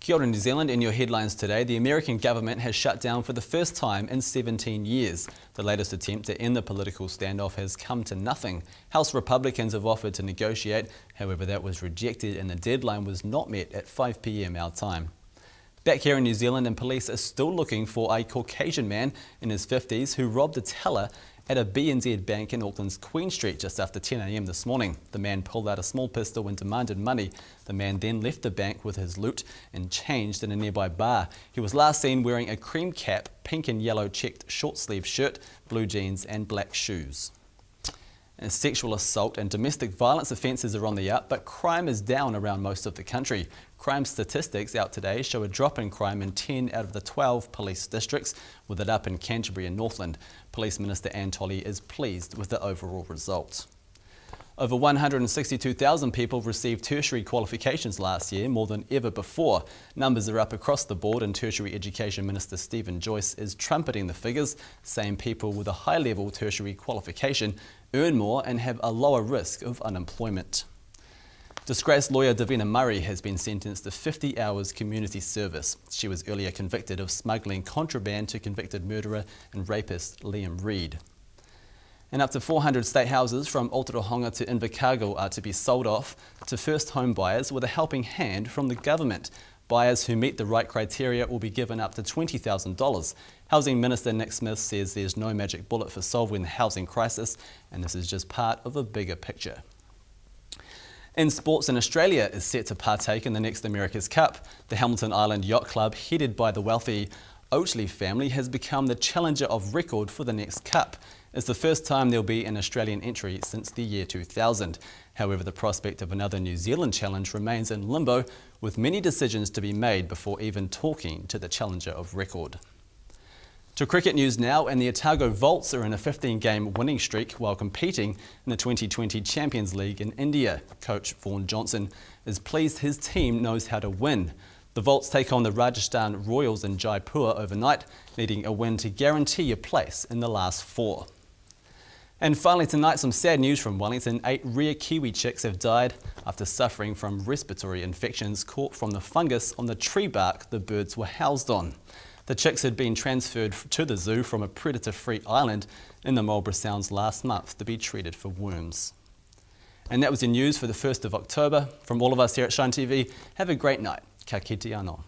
Kia ora, New Zealand. In your headlines today, the American government has shut down for the first time in 17 years. The latest attempt to end the political standoff has come to nothing. House Republicans have offered to negotiate, however that was rejected and the deadline was not met at 5 p.m. our time. Back here in New Zealand, and police are still looking for a Caucasian man in his 50s who robbed a teller at a BNZ bank in Auckland's Queen Street just after 10 a.m. this morning. The man pulled out a small pistol and demanded money. The man then left the bank with his loot and changed in a nearby bar. He was last seen wearing a cream cap, pink and yellow checked short-sleeved shirt, blue jeans and black shoes. And sexual assault and domestic violence offences are on the up, but crime is down around most of the country. Crime statistics out today show a drop in crime in 10 out of the 12 police districts, with it up in Canterbury and Northland. Police Minister Anne Tolley is pleased with the overall result. Over 162,000 people received tertiary qualifications last year, more than ever before. Numbers are up across the board, and Tertiary Education Minister Stephen Joyce is trumpeting the figures, saying people with a high-level tertiary qualification earn more and have a lower risk of unemployment. Disgraced lawyer Davina Murray has been sentenced to 50 hours community service. She was earlier convicted of smuggling contraband to convicted murderer and rapist Liam Reid. And up to 400 state houses from Aotearoa to Invercargill are to be sold off to first home buyers with a helping hand from the government. Buyers who meet the right criteria will be given up to $20,000. Housing Minister Nick Smith says there's no magic bullet for solving the housing crisis, and this is just part of a bigger picture. In sports, Australia is set to partake in the next America's Cup. The Hamilton Island Yacht Club, headed by the wealthy Oatley family, has become the challenger of record for the next Cup. It's the first time there'll be an Australian entry since the year 2000. However, the prospect of another New Zealand challenge remains in limbo, with many decisions to be made before even talking to the challenger of record. To cricket news now, and the Otago Volts are in a 15-game winning streak while competing in the 2020 Champions League in India. Coach Vaughan Johnson is pleased his team knows how to win. The Volts take on the Rajasthan Royals in Jaipur overnight, needing a win to guarantee a place in the last four. And finally tonight, some sad news from Wellington. 8 rare kiwi chicks have died after suffering from respiratory infections caught from the fungus on the tree bark the birds were housed on. The chicks had been transferred to the zoo from a predator-free island in the Marlborough Sounds last month to be treated for worms. And that was your news for the 1st of October. From all of us here at Shine TV, have a great night. Ka kite anō.